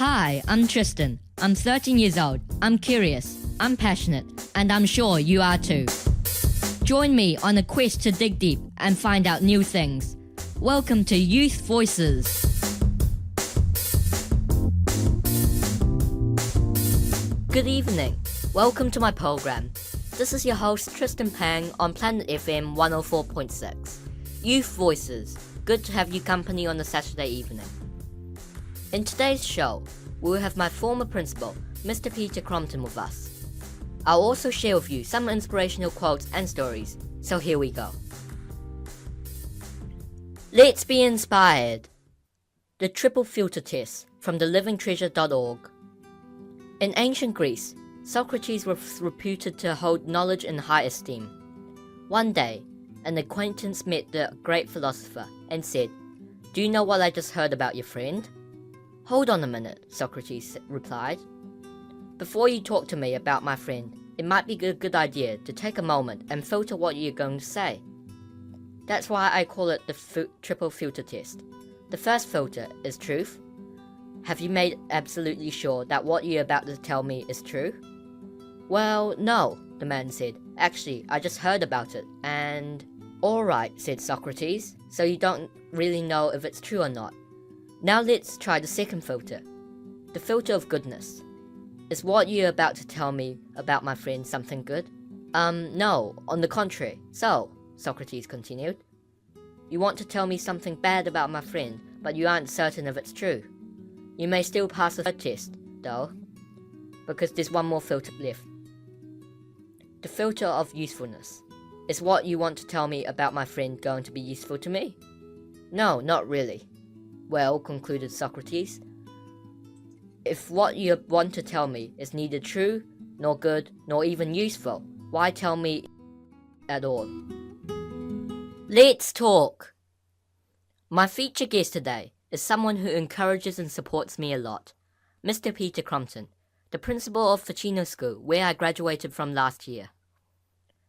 Hi, I'm Tristan. I'm 13 years old. I'm curious, I'm passionate, and I'm sure you are too. Join me on a quest to dig deep and find out new things. Welcome to Youth Voices. Good evening. Welcome to my program. This is your host Tristan Pang on Planet FM 104.6. Youth Voices. Good to have you company on a Saturday evening. In today's show, we will have my former principal, Mr. Peter Crompton, with us. I'll also share with you some inspirational quotes and stories, so here we go. Let's be inspired. The Triple Filter Test from thelivingtreasure.org. In ancient Greece, Socrates was reputed to hold knowledge in high esteem. One day, an acquaintance met the great philosopher and said, "Do you know what I just heard about your friend?" "Hold on a minute," Socrates replied. "Before you talk to me about my friend, it might be a good idea to take a moment and filter what you're going to say. That's why I call it the triple filter test. The first filter is truth. Have you made absolutely sure that what you're about to tell me is true?" "Well, no," the man said. "Actually, I just heard about it, and..." "All right," said Socrates, "so you don't really know if it's true or not. Now let's try the second filter, the filter of goodness. Is what you're about to tell me about my friend something good?" No, on the contrary. So," Socrates continued, "you want to tell me something bad about my friend, but you aren't certain if it's true. You may still pass the third test, though, because there's one more filter left. The filter of usefulness. Is what you want to tell me about my friend going to be useful to me?" "No, not really." "Well," concluded Socrates, "if what you want to tell me is neither true, nor good, nor even useful, why tell me at all?" Let's talk! My featured guest today is someone who encourages and supports me a lot, Mr. Peter Crompton, the principal of Ficino School, where I graduated from last year.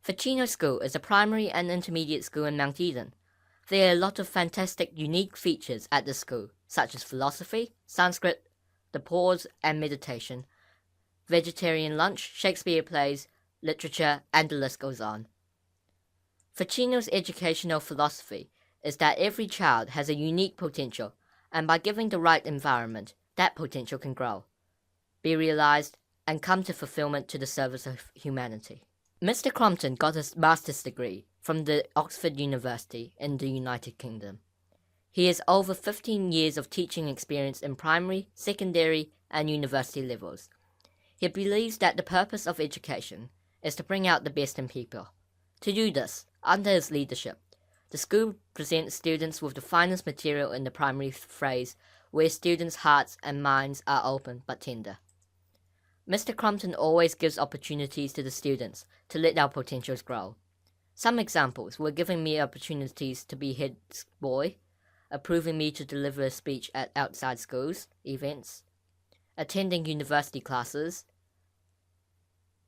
Ficino School is a primary and intermediate school in Mount Eden. There are a lot of fantastic, unique features at the school, such as philosophy, Sanskrit, the pause and meditation, vegetarian lunch, Shakespeare plays, literature, and the list goes on. Ficino's educational philosophy is that every child has a unique potential, and by giving the right environment, that potential can grow, be realized, and come to fulfillment to the service of humanity. Mr. Crompton got his master's degree from the Oxford University in the United Kingdom. He has over 15 years of teaching experience in primary, secondary, and university levels. He believes that the purpose of education is to bring out the best in people. To do this, under his leadership, the school presents students with the finest material in the primary phrase, where students' hearts and minds are open but tender. Mr. Crompton always gives opportunities to the students to let our potentials grow. Some examples were giving me opportunities to be head boy, approving me to deliver a speech at outside schools, events, attending university classes,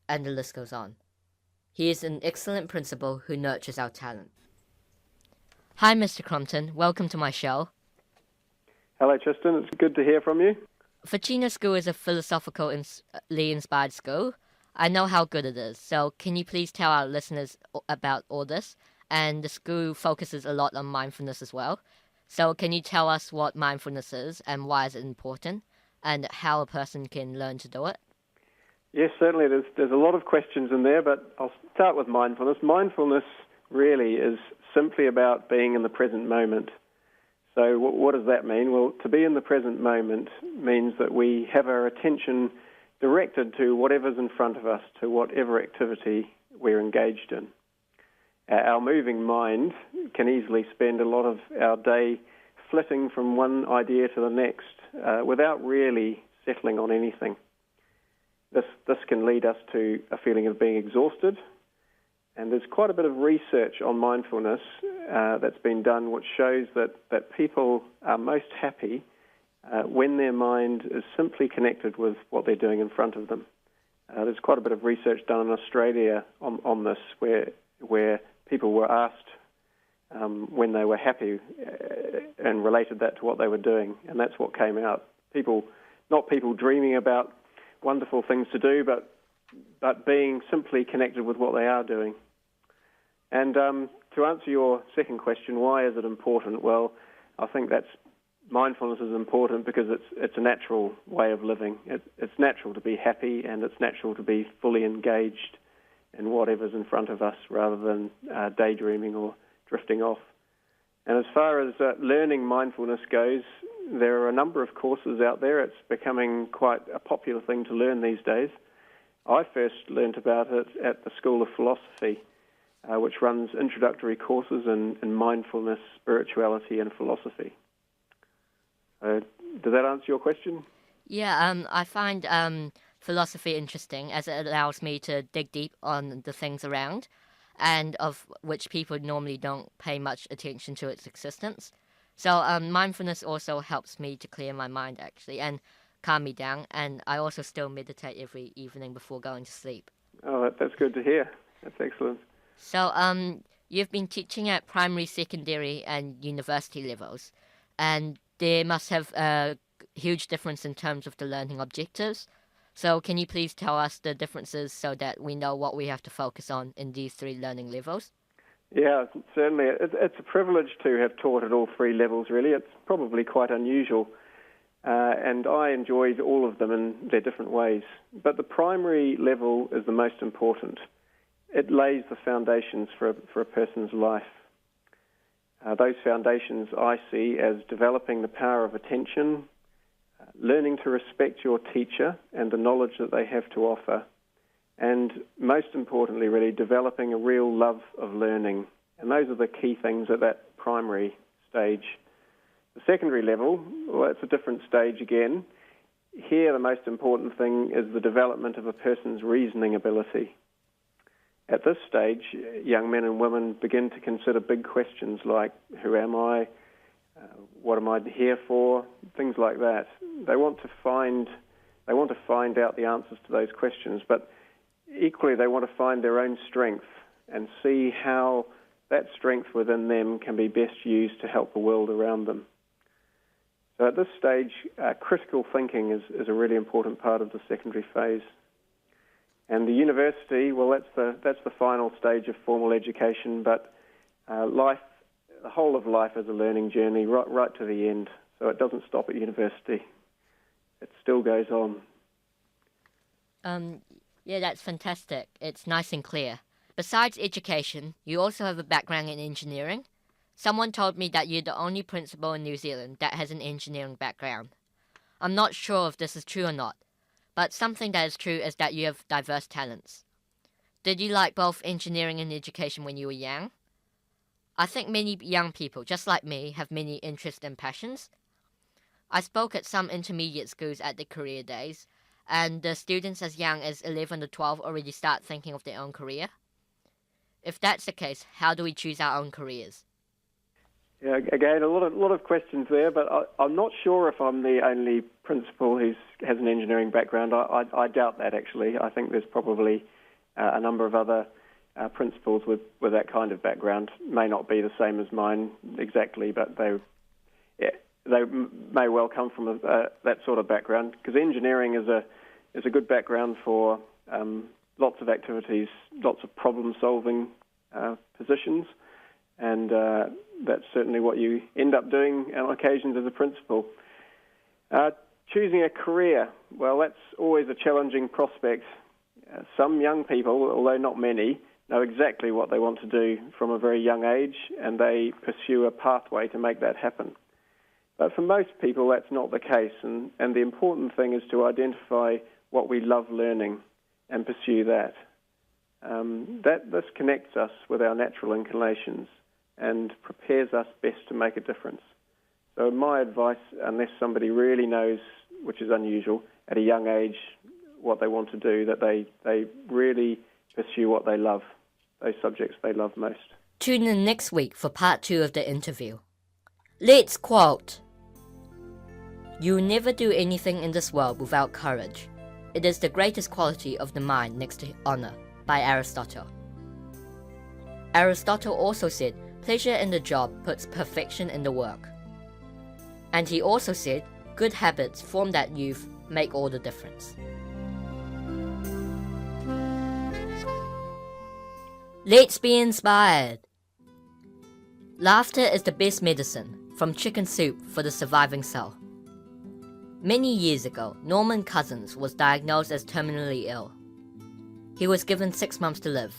and the list goes on. He is an excellent principal who nurtures our talent. Hi, Mr. Crompton. Welcome to my show. Hello, Tristan. It's good to hear from you. Ficino School is a philosophically inspired school. I know how good it is, so can you please tell our listeners about all this? And the school focuses a lot on mindfulness as well. So can you tell us what mindfulness is and why is it important, and how a person can learn to do it? Yes, certainly. There's a lot of questions in there, but I'll start with mindfulness. Mindfulness really is simply about being in the present moment. So what does that mean? Well, to be in the present moment means that we have our attention directed to whatever's in front of us, to whatever activity we're engaged in. Our moving mind can easily spend a lot of our day flitting from one idea to the next without really settling on anything. This can lead us to a feeling of being exhausted, and there's quite a bit of research on mindfulness that's been done which shows that people are most happy when their mind is simply connected with what they're doing in front of them. There's quite a bit of research done in Australia on this where people were asked when they were happy and related that to what they were doing, and that's what came out. People not people dreaming about wonderful things to do, but being simply connected with what they are doing. And to answer your second question, why is it important? Well, I think mindfulness is important because it's a natural way of living. It's natural to be happy, and it's natural to be fully engaged in whatever's in front of us rather than daydreaming or drifting off. And as far as learning mindfulness goes, there are a number of courses out there. It's becoming quite a popular thing to learn these days. I first learnt about it at the School of Philosophy, which runs introductory courses in mindfulness, spirituality, and philosophy. Does that answer your question? Yeah, I find philosophy interesting as it allows me to dig deep on the things around, and of which people normally don't pay much attention to its existence. So mindfulness also helps me to clear my mind, actually, and calm me down, and I also still meditate every evening before going to sleep. Oh, that's good to hear. That's excellent. So you've been teaching at primary, secondary, and university levels, and there must have a huge difference in terms of the learning objectives. So can you please tell us the differences so that we know what we have to focus on in these three learning levels? Yeah, certainly. It's a privilege to have taught at all three levels, really. It's probably quite unusual, and I enjoyed all of them in their different ways. But the primary level is the most important. It lays the foundations for a person's life. Those foundations I see as developing the power of attention, learning to respect your teacher and the knowledge that they have to offer, and most importantly, really, developing a real love of learning. And those are the key things at that primary stage. The secondary level, well, it's a different stage again. Here, the most important thing is the development of a person's reasoning ability. At this stage, young men and women begin to consider big questions like, who am I? What am I here for? Things like that. They want to find out the answers to those questions, but equally they want to find their own strength and see how that strength within them can be best used to help the world around them. So at this stage, critical thinking is a really important part of the secondary phase. And the university, well, that's the final stage of formal education, but life, the whole of life is a learning journey right to the end. So it doesn't stop at university. It still goes on. Yeah, that's fantastic. It's nice and clear. Besides education, you also have a background in engineering. Someone told me that you're the only principal in New Zealand that has an engineering background. I'm not sure if this is true or not, but something that is true is that you have diverse talents. Did you like both engineering and education when you were young? I think many young people, just like me, have many interests and passions. I spoke at some intermediate schools at the career days, and the students as young as 11 or 12 already start thinking of their own career. If that's the case, how do we choose our own careers? Yeah, again, a lot of questions there, but I'm not sure if I'm the only principal who has an engineering background. I doubt that, actually. I think there's probably a number of other principals with that kind of background. May not be the same as mine exactly, but they may well come from that sort of background, because engineering is a good background for lots of activities, lots of problem-solving positions, and that's certainly what you end up doing on occasions as a principal. Choosing a career, well, that's always a challenging prospect. Some young people, although not many, know exactly what they want to do from a very young age, and they pursue a pathway to make that happen. But for most people, that's not the case, and the important thing is to identify what we love learning and pursue that. This connects us with our natural inclinations and prepares us best to make a difference. So my advice, unless somebody really knows, which is unusual, at a young age what they want to do, that they really pursue what they love, those subjects they love most. Tune in next week for part 2 of the interview. Let's quote. "You never do anything in this world without courage. It is the greatest quality of the mind next to honor," by Aristotle. Aristotle also said, "Pleasure in the job puts perfection in the work." And he also said, "Good habits formed at youth make all the difference. Let's be inspired! Laughter is the best medicine, from chicken soup for the surviving soul. Many years ago, Norman Cousins was diagnosed as terminally ill. He was given 6 months to live.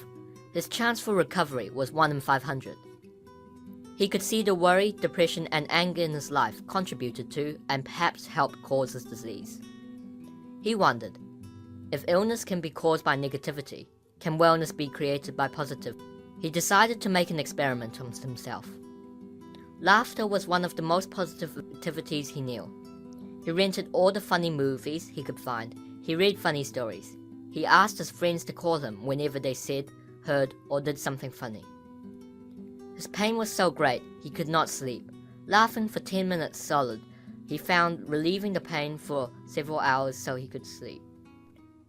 His chance for recovery was 1 in 500. He could see the worry, depression, and anger in his life contributed to and perhaps helped cause his disease. He wondered, if illness can be caused by negativity, can wellness be created by positive? He decided to make an experiment on himself. Laughter was one of the most positive activities he knew. He rented all the funny movies he could find. He read funny stories. He asked his friends to call him whenever they said, heard, or did something funny. His pain was so great he could not sleep. Laughing for 10 minutes solid, he found relieving the pain for several hours so he could sleep.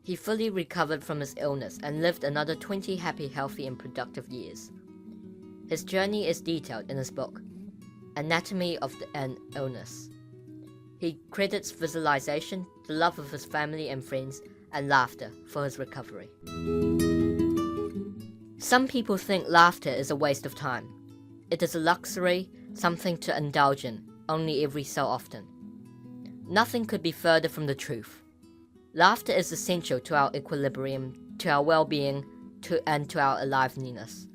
He fully recovered from his illness and lived another 20 happy, healthy, and productive years. His journey is detailed in his book, Anatomy of an Illness. He credits visualization, the love of his family and friends, and laughter for his recovery. Some people think laughter is a waste of time. It is a luxury, something to indulge in, only every so often. Nothing could be further from the truth. Laughter is essential to our equilibrium, to our well-being, and to our aliveness.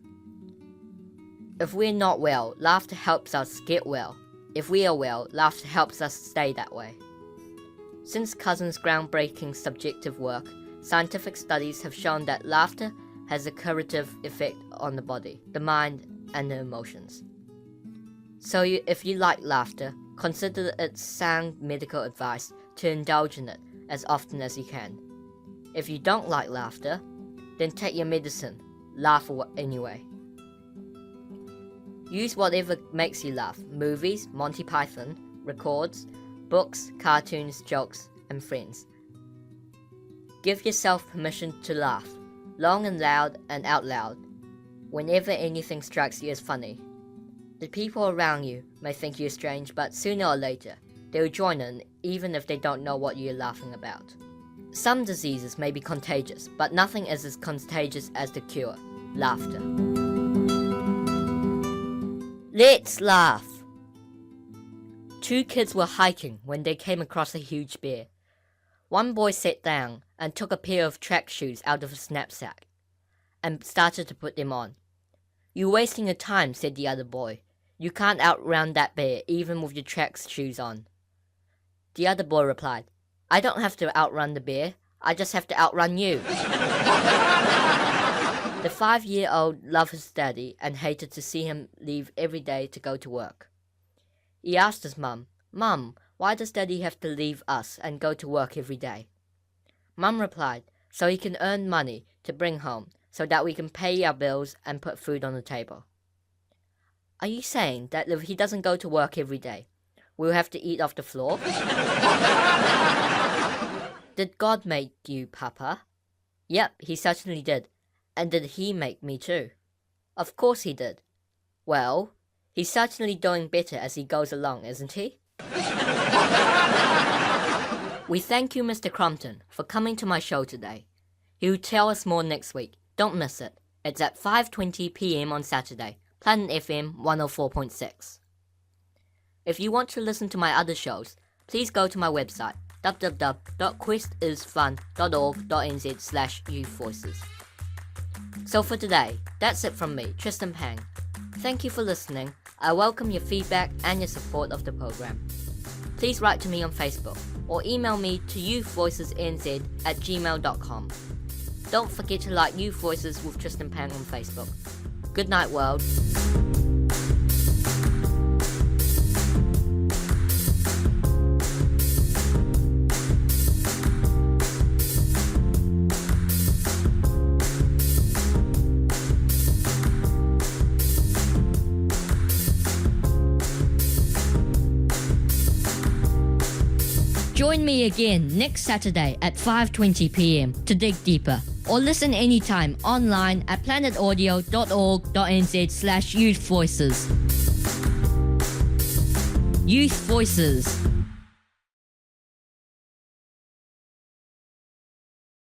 If we're not well, laughter helps us get well. If we are well, laughter helps us stay that way. Since Cousins' groundbreaking subjective work, scientific studies have shown that laughter has a curative effect on the body, the mind, and the emotions. So if you like laughter, consider it sound medical advice to indulge in it as often as you can. If you don't like laughter, then take your medicine, laugh anyway. Use whatever makes you laugh: movies, Monty Python, records, books, cartoons, jokes, and friends. Give yourself permission to laugh, long and loud and out loud, whenever anything strikes you as funny. The people around you may think you're strange, but sooner or later, they will join in even if they don't know what you're laughing about. Some diseases may be contagious, but nothing is as contagious as the cure: laughter. Let's laugh! 2 kids were hiking when they came across a huge bear. One boy sat down and took a pair of track shoes out of his knapsack and started to put them on. "You're wasting your time," said the other boy. "You can't outrun that bear even with your track shoes on." The other boy replied, "I don't have to outrun the bear, I just have to outrun you." The 5-year-old loved his daddy and hated to see him leave every day to go to work. He asked his mum, "Mum, why does Daddy have to leave us and go to work every day?" Mum replied, "So he can earn money to bring home, so that we can pay our bills and put food on the table." "Are you saying that if he doesn't go to work every day, we'll have to eat off the floor?" "Did God make you, Papa?" "Yep, he certainly did. And did he make me too?" "Of course he did." "Well, he's certainly doing better as he goes along, isn't he?" We thank you, Mr. Crompton, for coming to my show today. He will tell us more next week. Don't miss it. It's at 5:20 p.m. on Saturday, Planet FM 104.6. If you want to listen to my other shows, please go to my website, www.questisfun.org.nz/youthvoices. So for today, that's it from me, Tristan Pang. Thank you for listening. I welcome your feedback and your support of the program. Please write to me on Facebook or email me to youthvoicesnz@gmail.com. Don't forget to like Youth Voices with Tristan Pang on Facebook. Good night, world. Join me again next Saturday at 5:20 p.m. to dig deeper, or listen anytime online at planetaudio.org.nz/youthvoices. Youth Voices.